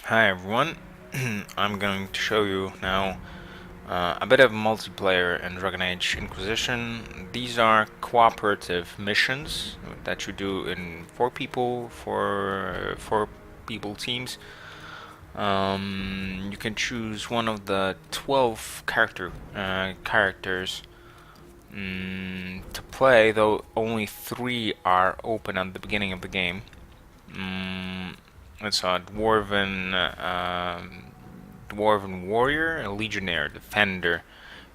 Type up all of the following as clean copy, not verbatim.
Hi everyone, I'm going to show you now a bit of multiplayer in Dragon Age Inquisition. These are cooperative missions that you do in four people teams. You can choose one of the 12 characters to play, though only three are open at the beginning of the game. Mm, it's a dwarven warrior, a legionnaire, defender,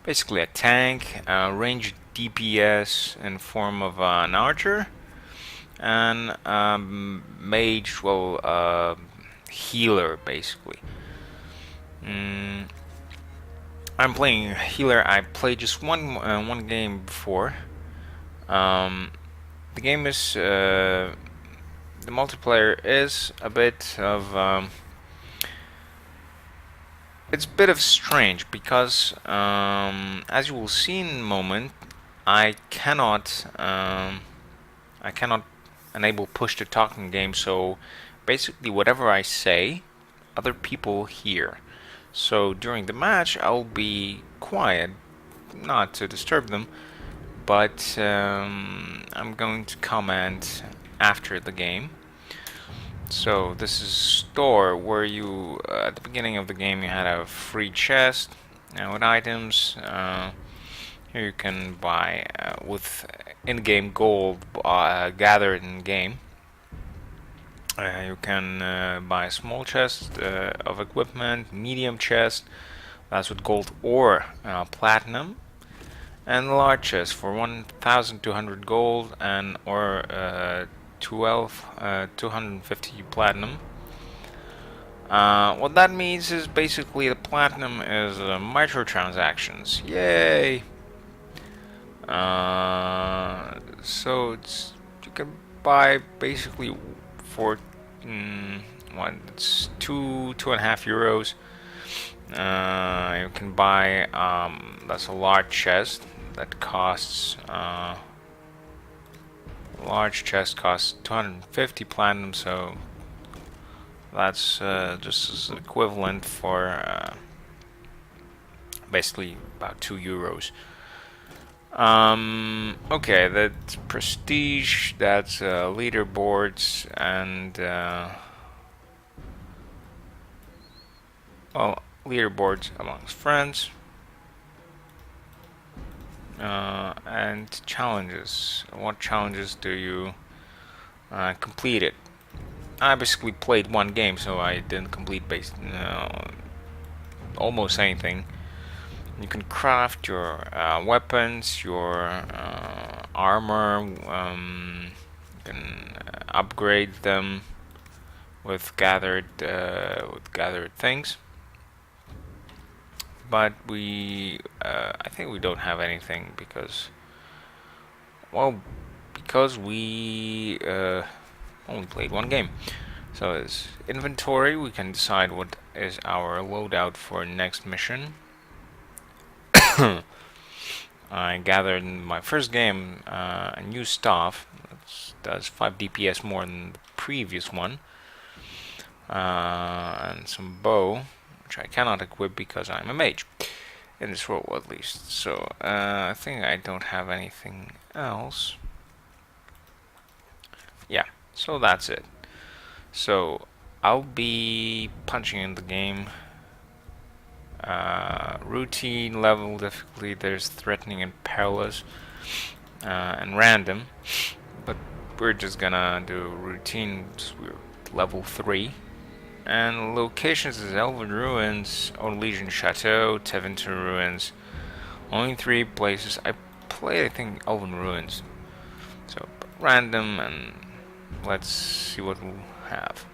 basically a tank, ranged DPS in form of an archer, and mage, healer basically. Mm, I'm playing healer. I played just one game before. Um, the game is the multiplayer is a bit of it's a bit of strange because, as you will see in a moment, I cannot, I cannot enable push to talk in game. So basically, whatever I say, other people hear. So during the match, I'll be quiet, not to disturb them, but I'm going to comment after the game. So this is store where you at the beginning of the game you had a free chest with items. Here you can buy with in-game gold gathered in game. You can buy a small chest of equipment, medium chest that's with gold or platinum, and a large chest for 1,200 gold and or 250 platinum. What that means is basically the platinum is microtransactions. Yay! So you can buy basically for it's two and a half euros. You can buy that's a large chest that costs large chest costs 250 platinum. So that's just as equivalent for basically about 2 euros. Okay, that's prestige, that's leaderboards, and well, leaderboards amongst friends, and challenges. What challenges do you complete it? I basically played one game, so I didn't complete almost anything. You can craft your weapons, your armor. You can upgrade them with gathered things. But I think we don't have anything because we only played one game. So as inventory, we can decide what is our loadout for next mission. I gathered in my first game a new staff that does 5 DPS more than the previous one, and some bow, which I cannot equip because I'm a mage, in this role at least. So I think I don't have anything else. Yeah, so that's it. So I'll be punching in the game. Routine, level difficulty, there's threatening and perilous, and random. But we're just gonna do routine. We're level 3. And locations is Elven Ruins, Old Legion Chateau, Tevinter Ruins. Only 3 places. I played, I think, Elven Ruins. So random, and let's see what we'll have.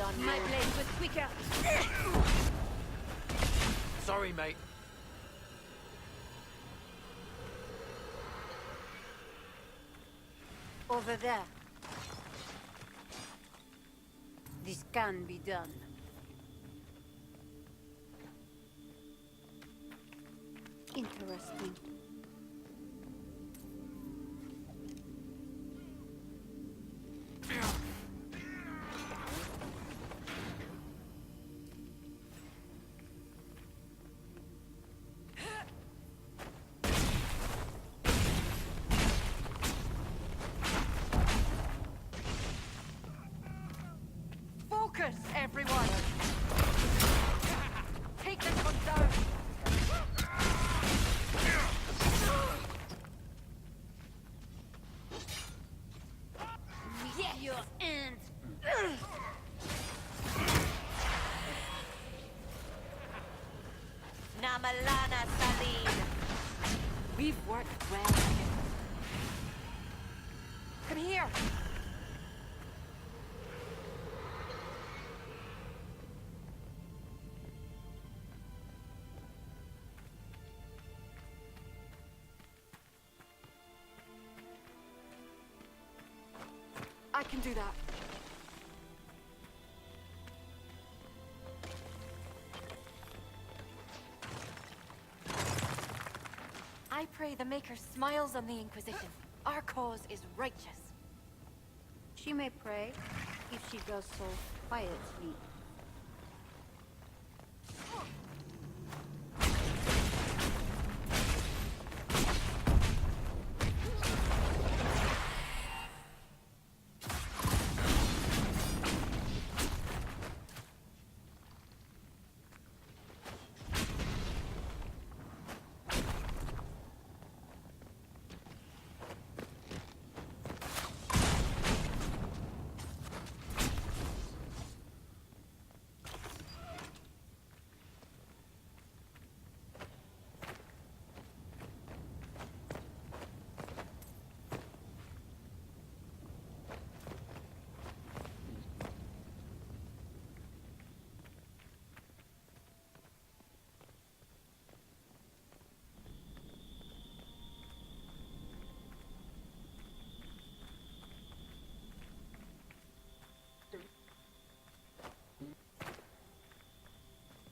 on my blade was quicker. Sorry, mate. Over there. This can be done. Interesting. Focus, everyone! Take this one down! Meet your end! Namalana Saline! We've worked well together. Come here! I can do that. I pray the Maker smiles on the Inquisition. Our cause is righteous. She may pray, if she does so quietly.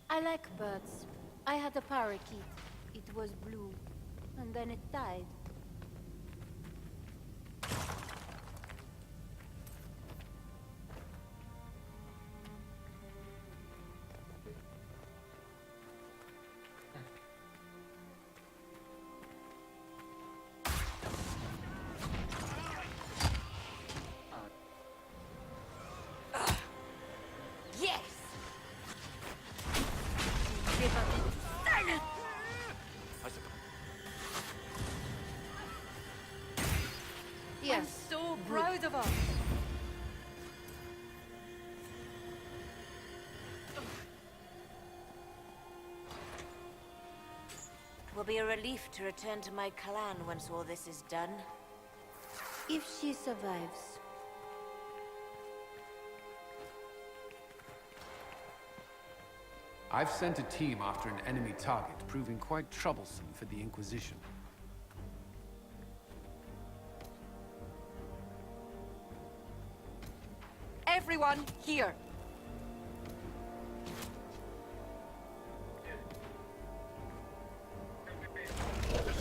I like birds. I had a parakeet. It was blue, and then it died. Yes! Silence! Yes. I'm so proud of us! Will be a relief to return to my clan once all this is done. If she survives. I've sent a team after an enemy target, proving quite troublesome for the Inquisition. Everyone, here!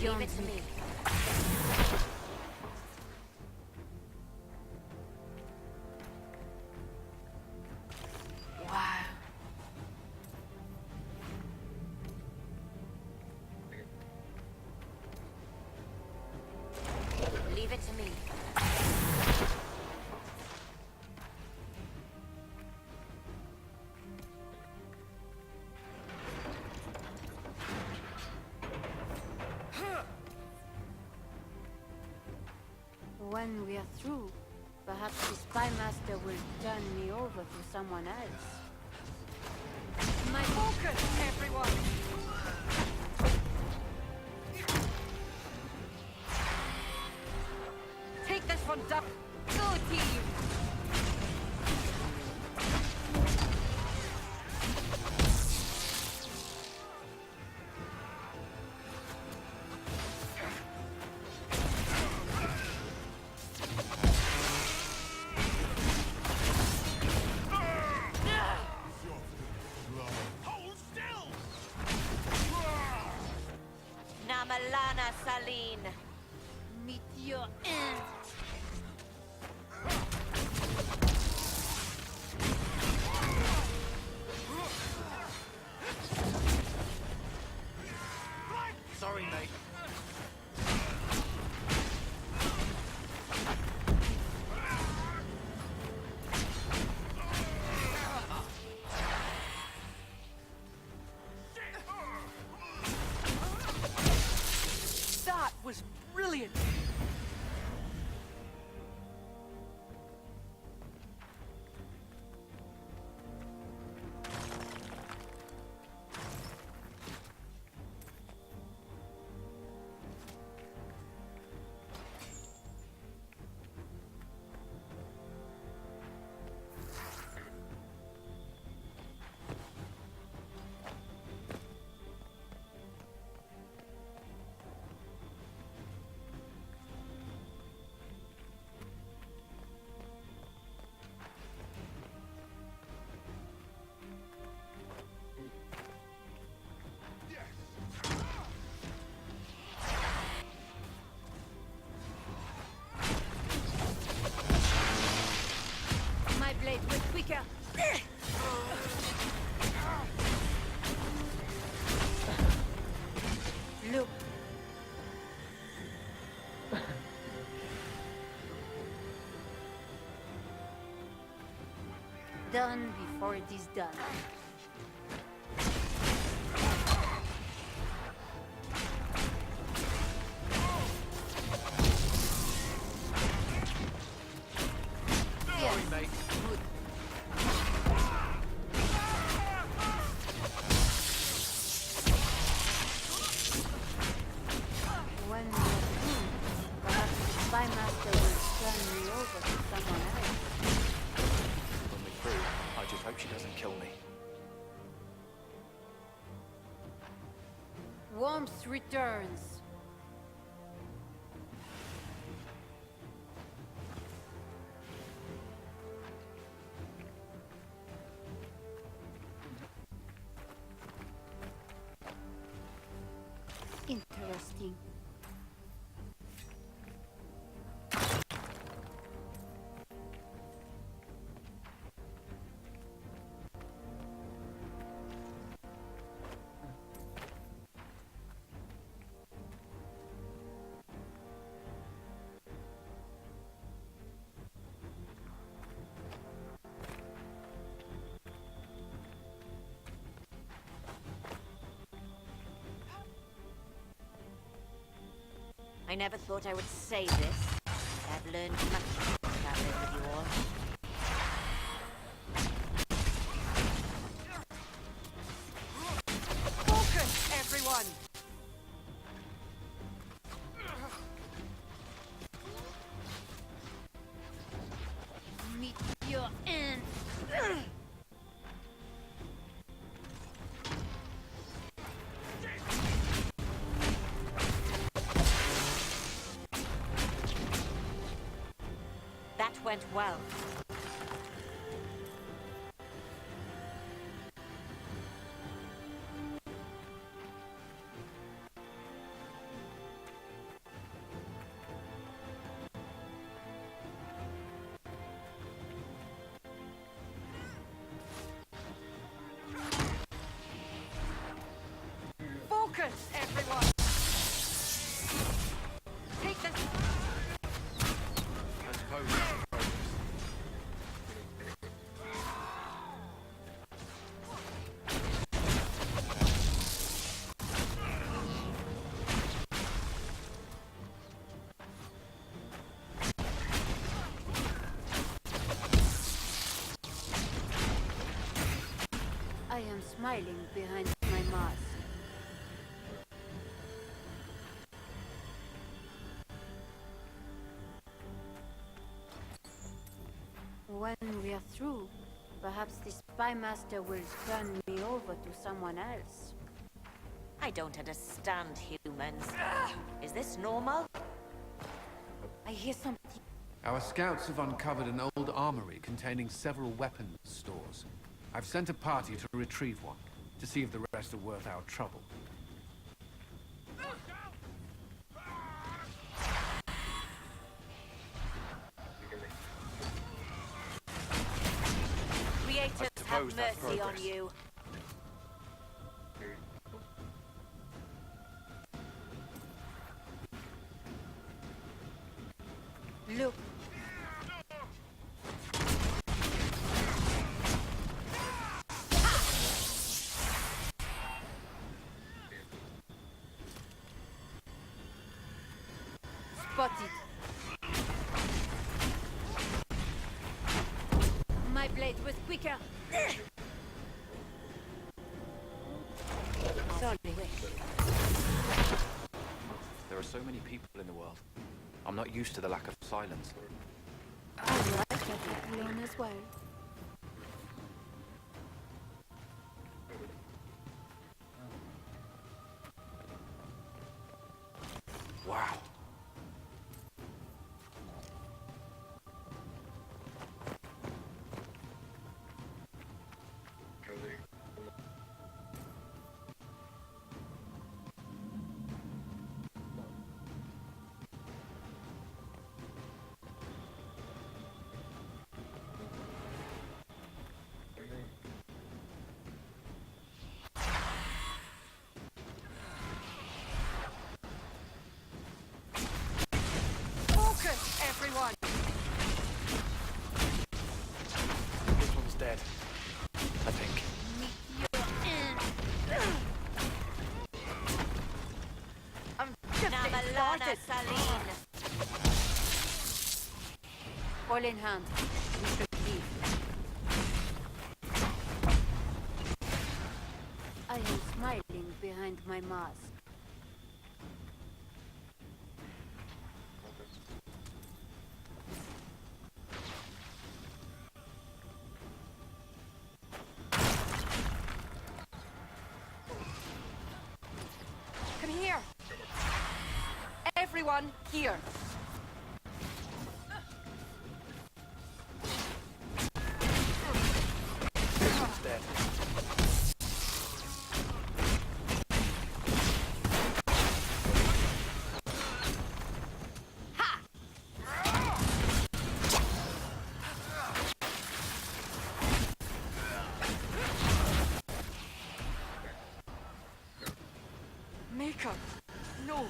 Leave it to me. Wow. Leave it to me. When we are through, perhaps the spy master will turn me over to someone else. My focus, everyone! Take this one, Duck! Go, team! Saline. Meet your end. Sorry, mate. That was brilliant! My blade was quicker. Look. Done before it is done. Sorry, mate. Good. When we are through, perhaps the spy master will turn me over to someone else. When we're through, I just hope she doesn't kill me. Warmth returns. Interesting. I never thought I would say this, but I've learned much traveling with you all. Focus, everyone! Meet your end. That went well. Focus, everyone! Take this! I suppose that's progress. I am smiling behind my mask. When we are through, perhaps the spy master will turn me over to someone else. I don't understand humans. Is this normal? I hear something. Our scouts have uncovered an old armory containing several weapons stores. I've sent a party to retrieve one, to see if the rest are worth our trouble. suppose that's mercy on progress. you. Look. Spotted. My blade was quicker. Sorry. There are so many people in the world. I'm not used to the lack of silence. I like that alone as well. Wow. Focus, everyone! This one's dead. I think. I'm just getting Namalana started. Saline. All in hand. We should leave. I am smiling behind my mask. Come here! Everyone, here! This one's dead. Maker! No!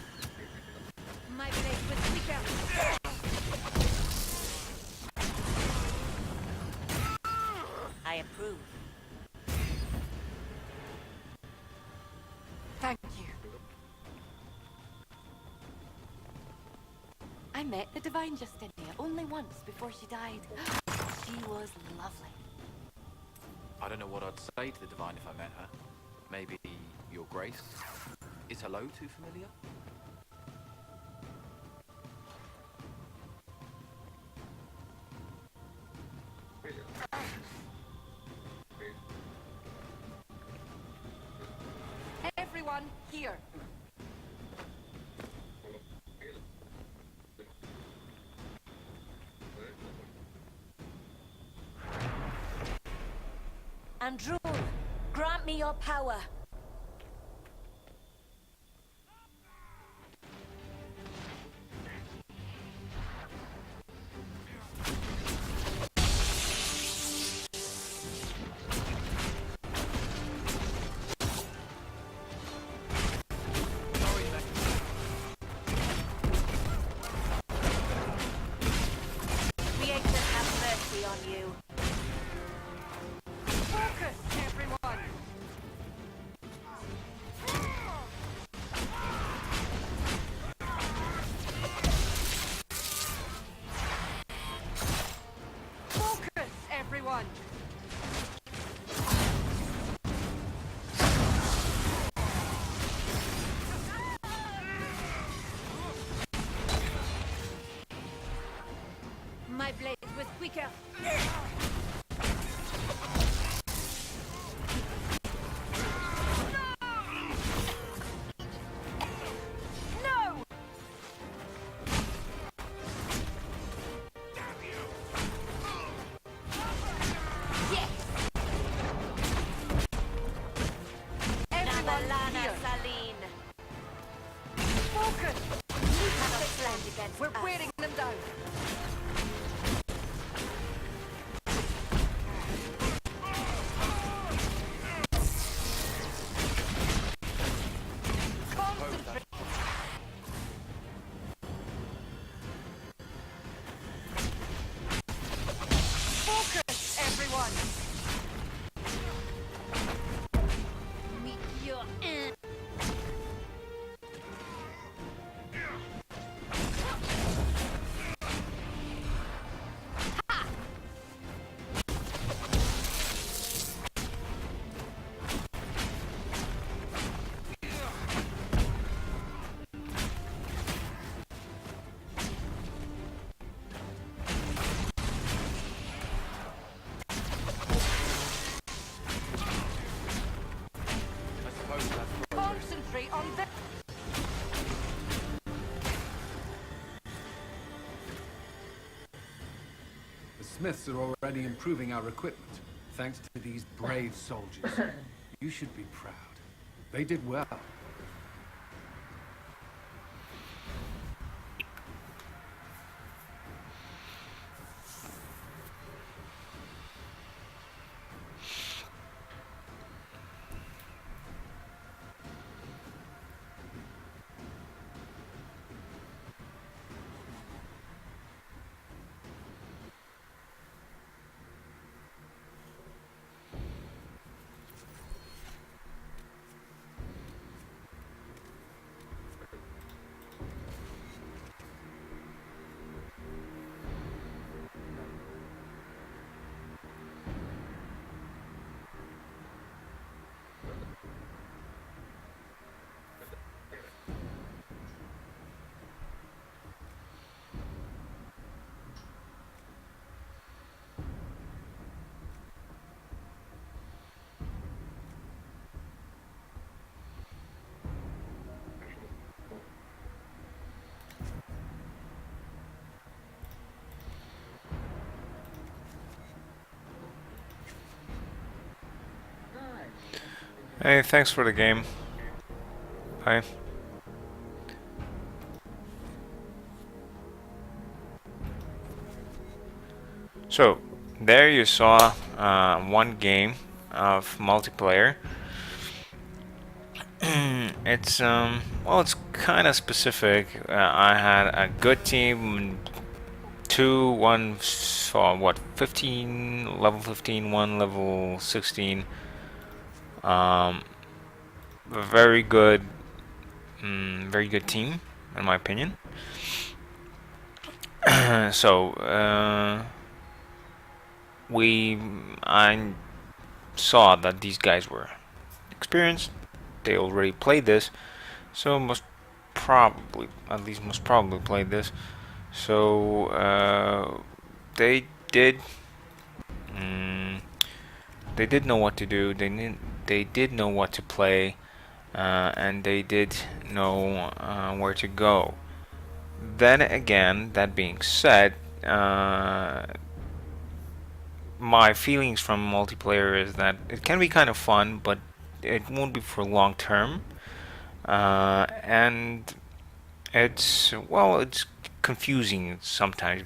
My blade was quicker. I approve. Thank you. I met the Divine Justinia only once before she died. She was lovely. I don't know what I'd say to the Divine if I met her. Maybe, Your Grace? Is hello too familiar? Everyone, here! Andrew, grant me your power. Creator, have mercy on you. Focus, everyone! Focus, everyone! My blade was quicker. No! Yes! Everyone, Namalana here! Saline. Focus! You cannot stand against We're us. wearing them down. Smiths are already improving our equipment, thanks to these brave soldiers. You should be proud. They did well. Hey, thanks for the game. Bye. So, there you saw one game of multiplayer. It's well, it's kind of specific. I had a good team, one saw what 15, level 15, one level 16. Very good, very good team in my opinion. So I saw that these guys were experienced. They already played this, so most probably played this. So they did know what to do. They did know what to play, and they did know where to go. Then again, that being said, my feelings from multiplayer is that it can be kind of fun, but it won't be for long term, and it's confusing sometimes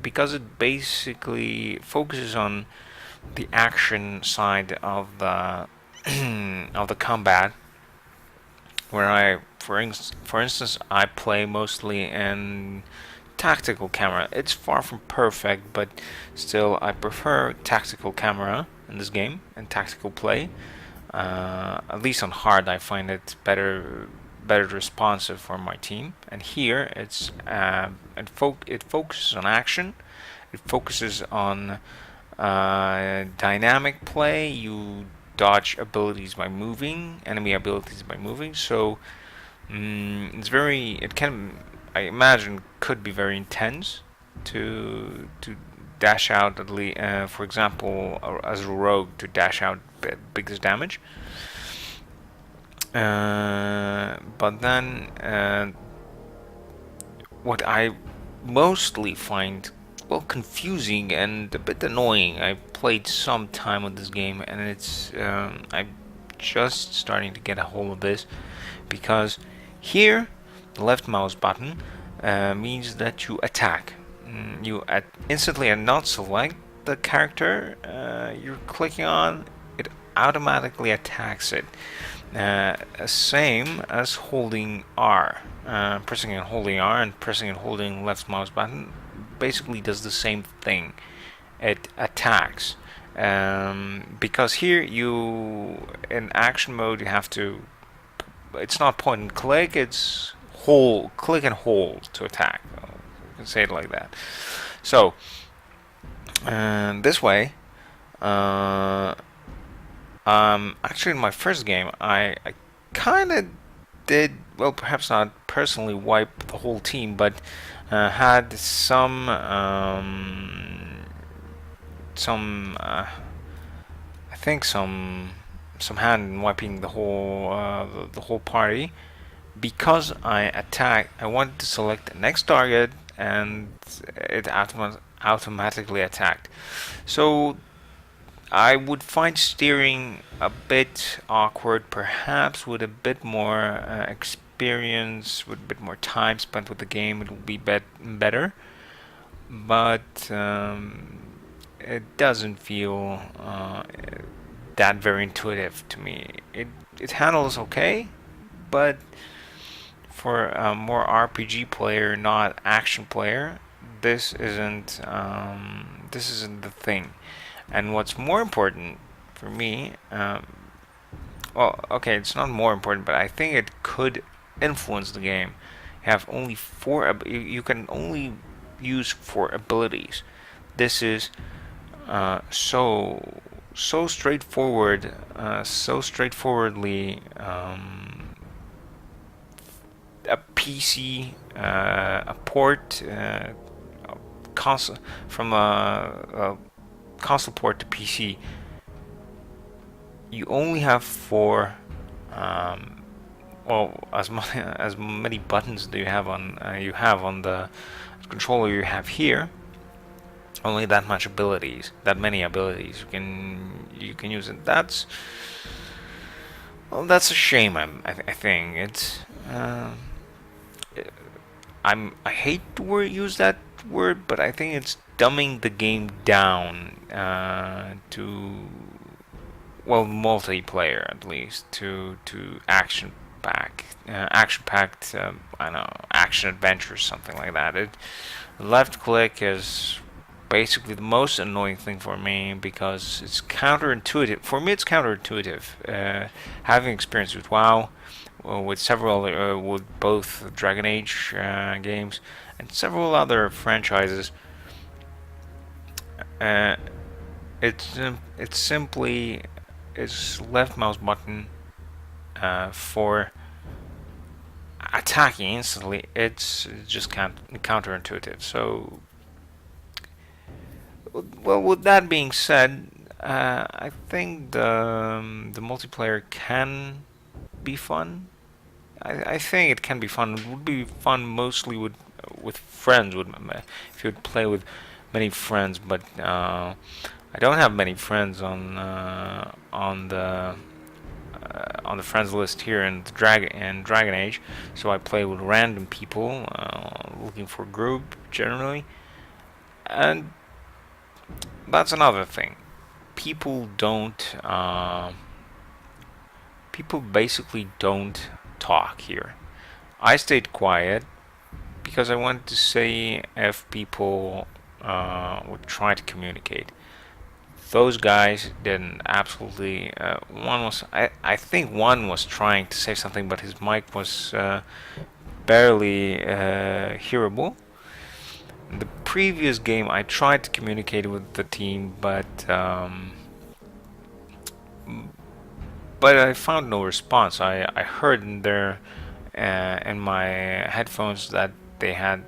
because it basically focuses on the action side of the of the combat, where for instance, I play mostly in tactical camera. It's far from perfect, but still I prefer tactical camera in this game and tactical play. At least on hard, I find it better responsive for my team. And here it focuses on action. It focuses on dynamic play. You dodge abilities by moving, enemy abilities by moving. So I imagine could be very intense to dash out at least, for example, as a rogue, to dash out biggest damage. But then what I mostly find confusing and a bit annoying. I played some time with this game, and it's I'm just starting to get a hold of this, because here the left mouse button means that you attack. You instantly and not select the character you're clicking on. It automatically attacks it. Same as holding R. Pressing and holding R and pressing and holding left mouse button basically does the same thing. It attacks. Because here in action mode, you have to, it's not point and click, it's click and hold to attack. You can say it like that. So this way, actually in my first game, I kind of did, well, perhaps not personally wipe the whole team, but had some I think some hand in wiping the whole party, because I wanted to select the next target, and it automatically attacked. So I would find steering a bit awkward, perhaps with a bit more experience, with a bit more time spent with the game, it would be better. But it doesn't feel that very intuitive to me. It handles okay, but for a more RPG player, not action player, this isn't the thing. And what's more important for me, well, okay, it's not more important, but I think it could influence the game. You have only you can only use 4 abilities. This is so straightforward, so straightforwardly a PC, a port, console from a console port to PC. You only have 4. Well, as many buttons do you have on the controller you have here. Only that many abilities you can use it. That's a shame. I think it's. I hate to use that word, but I think it's dumbing the game down to, well, multiplayer at least, to action packed. I don't know, action adventure, something like that. Left click is basically the most annoying thing for me because it's counterintuitive. For me, it's counterintuitive. Having experience with WoW, with several with both Dragon Age games and several other franchises, it's simply left mouse button for attacking instantly. It's just counterintuitive. So, well, with that being said, I think the multiplayer can be fun. I think it can be fun. It would be fun mostly with friends. If you would play with many friends, but I don't have many friends on the friends list here in Dragon Age. So I play with random people, looking for a group generally, and that's another thing. People don't. People basically don't talk here. I stayed quiet because I wanted to see if people would try to communicate. Those guys didn't. Absolutely. I think one was trying to say something, but his mic was barely hearable. In the previous game, I tried to communicate with the team, but I found no response. I heard in my headphones that they had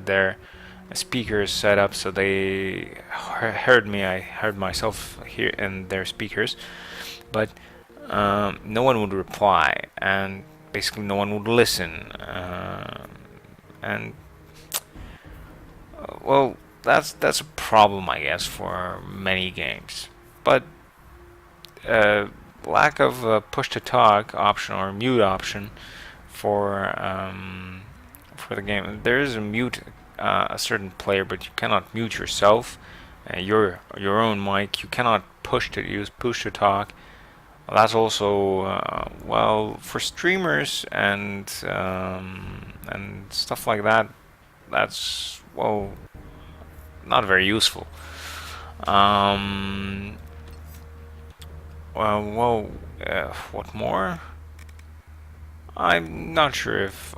their speakers set up, so they heard me. I heard myself here in their speakers, but no one would reply, and basically no one would listen. And well, that's a problem, I guess, for many games. But lack of a push to talk option or mute option for the game. There is a mute a certain player, but you cannot mute yourself. Your own mic. You cannot use push to talk. That's also well, for streamers and stuff like that. That's, well, not very useful. What more? I'm not sure if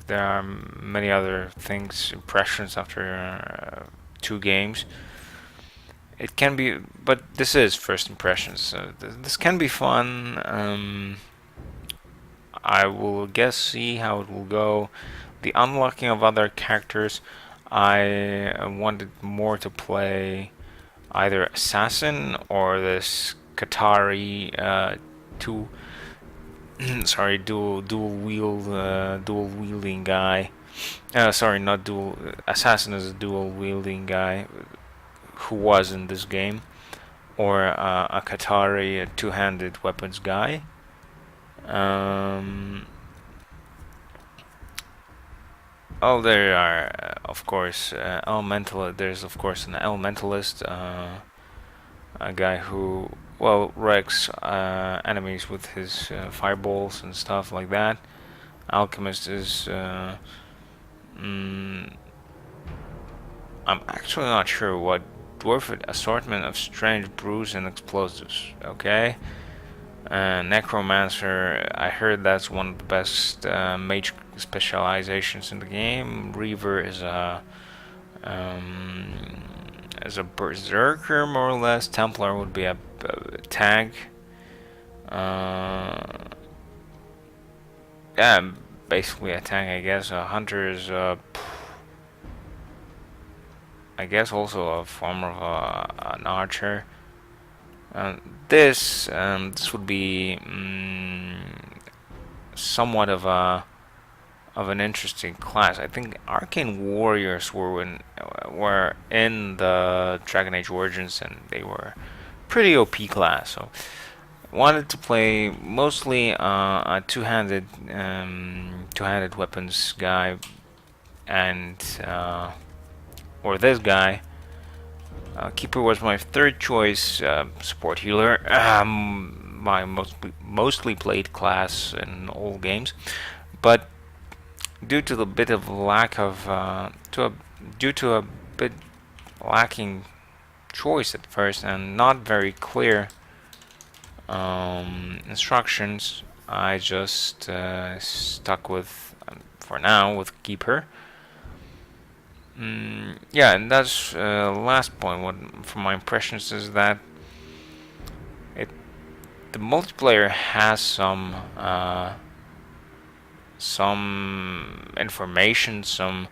there are many other things, impressions after 2 games. It can be, but this is first impressions. So this can be fun. I will see how it will go. The unlocking of other characters, I wanted more to play either assassin or this Qatari dual wielding guy. Sorry, not dual. Assassin is a dual wielding guy who was in this game, or a Qatari, a two-handed weapons guy. Oh, there are, of course, elemental. There's of course an elementalist, a guy who, well, wrecks enemies with his fireballs and stuff like that. Alchemist is. I'm actually not sure what dwarf assortment of strange brews and explosives. Okay. Necromancer, I heard that's one of the best mage specializations in the game. Reaver is a berserker, more or less. Templar would be a tank. Yeah, basically a tank, I guess. A hunter is I guess also a form of an archer. This would be somewhat of an interesting class. I think arcane warriors were in the Dragon Age Origins, and they were pretty OP class. So wanted to play mostly a two-handed weapons guy, and or this guy. Keeper was my third choice, support healer, my mostly played class in all games, but due to the bit of lack of due to a bit lacking choice at first and not very clear instructions, I just stuck with, for now, with Keeper. Yeah, and that's last point. What from my impressions is that the multiplayer has some information, some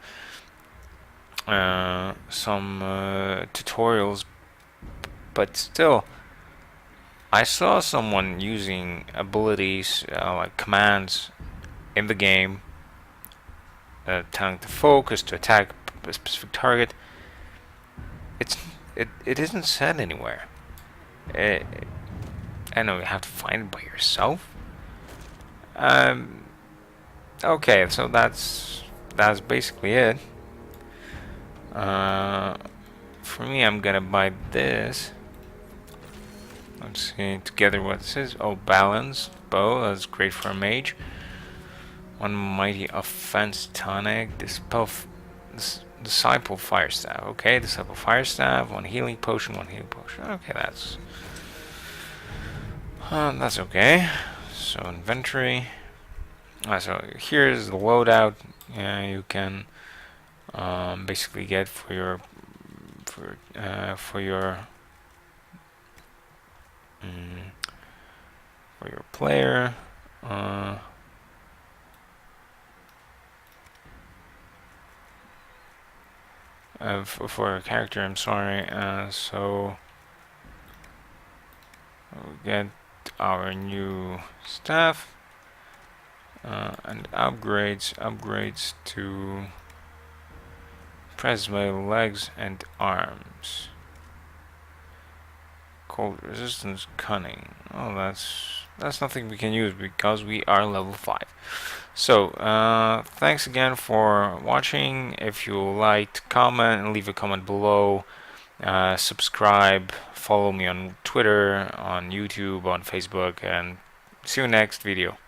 tutorials, but still, I saw someone using abilities like commands in the game, telling to focus, to attack a specific target. It isn't said anywhere. I know you have to find it by yourself. Okay, so that's basically it. For me, I'm gonna buy this. Let's see together what this is. Oh, balance bow. That's great for a mage. One mighty offense tonic. Disciple fire staff. Okay, disciple fire staff. One healing potion. One healing potion. Okay, that's okay. So inventory. So here's the loadout. You can basically get for your player. For a character, I'm sorry. So we'll get our new staff and upgrades to press melee, legs and arms. Cold resistance, cunning. Oh, that's nothing we can use because we are level 5. So thanks again for watching. If you liked, comment and leave a comment below. Subscribe, follow me on Twitter, on YouTube, on Facebook, and see you next video.